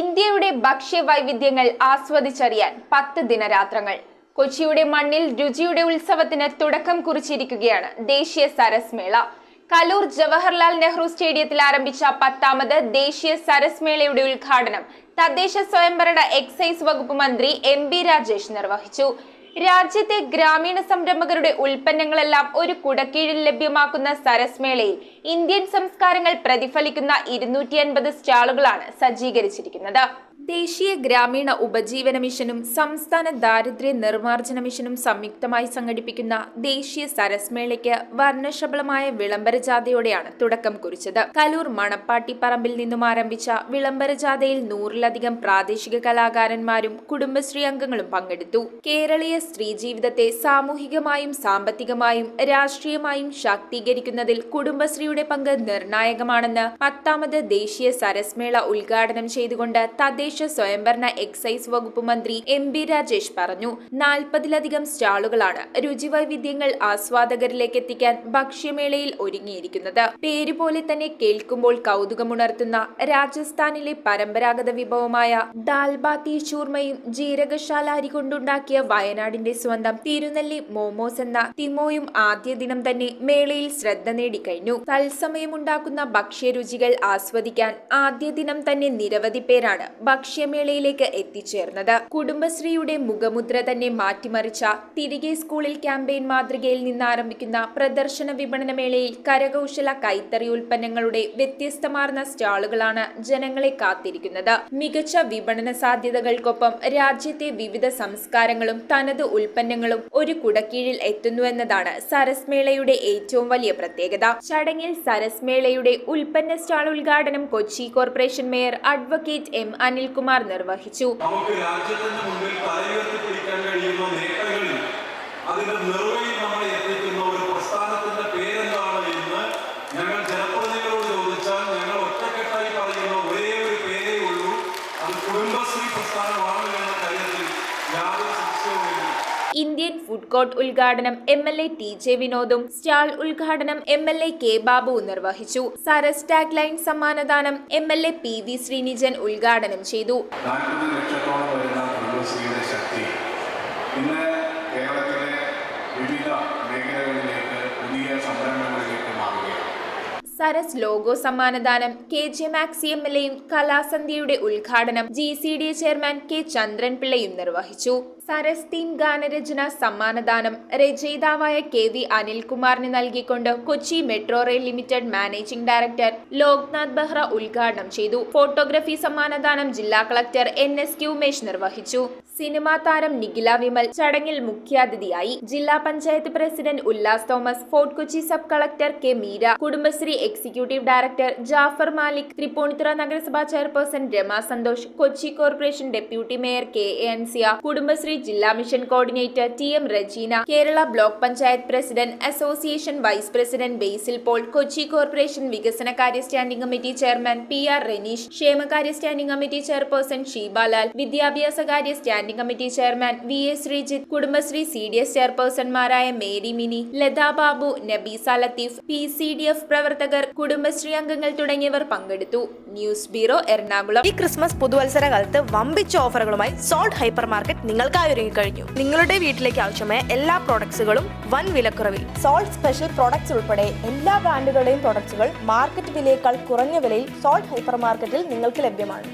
ഇന്ത്യയുടെ ഭക്ഷ്യവൈവിധ്യങ്ങൾ ആസ്വദിച്ചറിയാൻ 10 ദിനരാത്രങ്ങൾ. കൊച്ചിയുടെ മണ്ണിൽ രുചിയുടെ ഉത്സവത്തിന് തുടക്കം കുറിച്ചിരിക്കുകയാണ് ദേശീയ സരസ് മേള. കലൂർ ജവഹർലാൽ നെഹ്റു സ്റ്റേഡിയത്തിൽ ആരംഭിച്ച 10ാമത് ദേശീയ സരസ് മേളയുടെ ഉദ്ഘാടനം തദ്ദേശ സ്വയംഭരണ എക്സൈസ് വകുപ്പ് മന്ത്രി MB രാജേഷ് നിർവഹിച്ചു. രാജ്യത്തെ ഗ്രാമീണ സംരംഭകരുടെ ഉൽപ്പന്നങ്ങളെല്ലാം ഒരു കുടക്കീഴിൽ ലഭ്യമാക്കുന്ന സരസ് മേളയിൽ ഇന്ത്യൻ സംസ്കാരങ്ങൾ പ്രതിഫലിക്കുന്ന 250 സ്റ്റാളുകളാണ് സജ്ജീകരിച്ചിരിക്കുന്നത്. ദേശീയ ഗ്രാമീണ ഉപജീവന മിഷനും സംസ്ഥാന ദാരിദ്ര്യ നിർമ്മാർജ്ജന മിഷനും സംയുക്തമായി സംഘടിപ്പിക്കുന്ന ദേശീയ സരസ് മേളയ്ക്ക് വർണ്ണശബളമായ വിളംബര ജാഥയോടെയാണ് തുടക്കം കുറിച്ചത്. കലൂർ മണപ്പാട്ടി പറമ്പിൽ നിന്നും ആരംഭിച്ച വിളംബര ജാഥയിൽ 100-ലധികം പ്രാദേശിക കലാകാരന്മാരും കുടുംബശ്രീ അംഗങ്ങളും പങ്കെടുത്തു. കേരളീയ സ്ത്രീ ജീവിതത്തെ സാമൂഹികമായും സാമ്പത്തികമായും രാഷ്ട്രീയമായും ശാക്തീകരിക്കുന്നതിൽ കുടുംബശ്രീയുടെ പങ്ക് നിർണായകമാണെന്ന് 10ാമത് ദേശീയ സരസ് മേള ഉദ്ഘാടനം ചെയ്തുകൊണ്ട് തദ്ദേശ സ്വയംഭരണ എക്സൈസ് വകുപ്പ് മന്ത്രി MB രാജേഷ് പറഞ്ഞു. 40-ലധികം സ്റ്റാളുകളാണ് രുചിവൈവിധ്യങ്ങൾ ആസ്വാദകരിലേക്ക് എത്തിക്കാൻ ഭക്ഷ്യമേളയിൽ ഒരുങ്ങിയിരിക്കുന്നത്. പേരുപോലെ തന്നെ കേൾക്കുമ്പോൾ കൗതുകമുണർത്തുന്ന രാജസ്ഥാനിലെ പരമ്പരാഗത വിഭവമായ ദാൽ ബാത്തി ചൂർമയും ജീരകശാല അരി കൊണ്ടുണ്ടാക്കിയ വയനാടിന്റെ സ്വന്തം തിരുനെല്ലി മോമോസ് എന്ന തിമോയും ആദ്യ ദിനം തന്നെ മേളയിൽ ശ്രദ്ധ നേടിക്കഴിഞ്ഞു. തത്സമയമുണ്ടാക്കുന്ന ഭക്ഷ്യരുചികൾ ആസ്വദിക്കാൻ ആദ്യ ദിനം തന്നെ നിരവധി പേരാണ് ഭക്ഷ്യമേളയിലേക്ക് എത്തിച്ചേർന്നത്. കുടുംബശ്രീയുടെ മുഖമുദ്ര തന്നെ മാറ്റിമറിച്ച തിരികെ സ്കൂളിൽ ക്യാമ്പയിൻ മാതൃകയിൽ നിന്ന് ആരംഭിക്കുന്ന പ്രദർശന വിപണന മേളയിൽ കരകൗശല കൈത്തറി ഉൽപ്പന്നങ്ങളുടെ വ്യത്യസ്തമാർന്ന സ്റ്റാളുകളാണ് ജനങ്ങളെ കാത്തിരിക്കുന്നത്. മികച്ച വിപണന സാധ്യതകൾക്കൊപ്പം രാജ്യത്തെ വിവിധ സംസ്കാരങ്ങളും തനത് ഉൽപ്പന്നങ്ങളും ഒരു കുടക്കീഴിൽ എത്തുന്നുവെന്നതാണ് സരസ് മേളയുടെ ഏറ്റവും വലിയ പ്രത്യേകത. ചടങ്ങിൽ സരസ് മേളയുടെ ഉൽപ്പന്ന സ്റ്റാൾ ഉദ്ഘാടനം Kochi corporation mayor advocate M Anilkumar നിർവഹിച്ചു. നമുക്ക് രാജ്യത്തിന് മുന്നിൽ തലയുയർത്തിപ്പിടിക്കാൻ കഴിയുന്ന നേട്ടങ്ങളിൽ അതിന്റെ നിറവിൽ നമ്മളെ എത്തിക്കുന്ന ഒരു പ്രസ്ഥാനത്തിന്റെ പേരെന്താണ് എന്ന് ഞങ്ങൾ ജനപ്രതിനിധികളോട് ചോദിച്ചാൽ ഞങ്ങൾ ഒറ്റക്കെട്ടായി പറയുന്ന ഒരേ ഒരു പേരേ ഉള്ളൂ, അത് കുടുംബശ്രീ പ്രസ്ഥാനമാണ് എന്ന കാര്യത്തിൽ യാതൊരു സംശയവുമില്ല. ഇന്ത്യൻ ഫുഡ് കോർട്ട് ഉദ്ഘാടനം MLA TJ വിനോദും സ്റ്റാൾ ഉദ്ഘാടനം MLA K ബാബുവും നിർവഹിച്ചു. സരസ് ടാഗ് ലൈൻ സമ്മാനദാനം MLA PV ശ്രീനിജൻ ഉദ്ഘാടനം ചെയ്തു. 40 ലക്ഷത്തോളം വരുന്ന കുടുംബശ്രീയുടെ ശക്തി ഇന്ന് കേരളത്തിലെ വിവിധ മേഖലകളിലേക്ക് പുതിയ സംരംഭങ്ങളിലേക്ക് മാറുകയാണ്. സരസ് ലോഗോ സമ്മാനദാനം KJ മാക്സി MLAയും കലാസന്ധ്യയുടെ ഉദ്ഘാടനം GCDA ചെയർമാൻ K ചന്ദ്രൻ പിള്ളയും നിർവഹിച്ചു. സരസ് തീം ഗാനരചന സമ്മാനദാനം രചയിതാവായ KV അനിൽകുമാറിന് നൽകിക്കൊണ്ട് Kochi metro rail limited managing director Loknath Behera ഉദ്ഘാടനം ചെയ്തു. ഫോട്ടോഗ്രാഫി സമ്മാനദാനം ജില്ലാ കളക്ടർ NSK ഉമേഷ് നിർവഹിച്ചു. സിനിമാ താരം നിഖില വിമൽ ചടങ്ങിൽ മുഖ്യാതിഥിയായി. ജില്ലാ panchayat president Ullas Thomas, Fort Kochi sub collector K Meera, Kudumbashree executive director Jafar Malik, Thrippunithura നഗരസഭാ chairperson Rama Santhosh, Kochi corporation deputy mayor KA Ansiya, Kudumbashree ജില്ലാ mission coordinator TM Rejina, Kerala block panchayat president, association vice president Basil Paul, Kochi corporation വികസനകാര്യ standing committee chairman PR Ranish, ക്ഷേമകാര്യ standing committee chairperson Sheebalal, വിദ്യാഭ്യാസകാര്യ standing committee chairman VS Sreejith, Kudumbashree CDS ചെയർപേഴ്സൺമാരായ Mary Mini, Lata Babu, Nabeesa Latheef, PCDF പ്രവർത്തകർ, കുടുംബശ്രീ അംഗങ്ങൾ തുടങ്ങിയവർ പങ്കെടുത്തു. News bureau, Ernakulam. ഈ ക്രിസ്മസ് പുതുവത്സര കാലത്ത് വമ്പിച്ച ഓഫറുകളുമായി സോൾട്ട് ഹൈപ്പർ മാർക്കറ്റ് നിങ്ങൾക്കായി ഒരുങ്ങിക്കഴിഞ്ഞു. നിങ്ങളുടെ വീട്ടിലേക്ക് ആവശ്യമായ എല്ലാ പ്രോഡക്ട്സുകളും വൻ വിലക്കുറവിൽ. സോൾട്ട് സ്പെഷ്യൽ പ്രോഡക്ട്സ് ഉൾപ്പെടെ എല്ലാ ബ്രാൻഡുകളുടെയും പ്രോഡക്ട്സുകൾ മാർക്കറ്റ് വിലയേക്കാൾ കുറഞ്ഞ വിലയിൽ സോൾട്ട് ഹൈപ്പർ മാർക്കറ്റിൽ നിങ്ങൾക്ക് ലഭ്യമാണ്.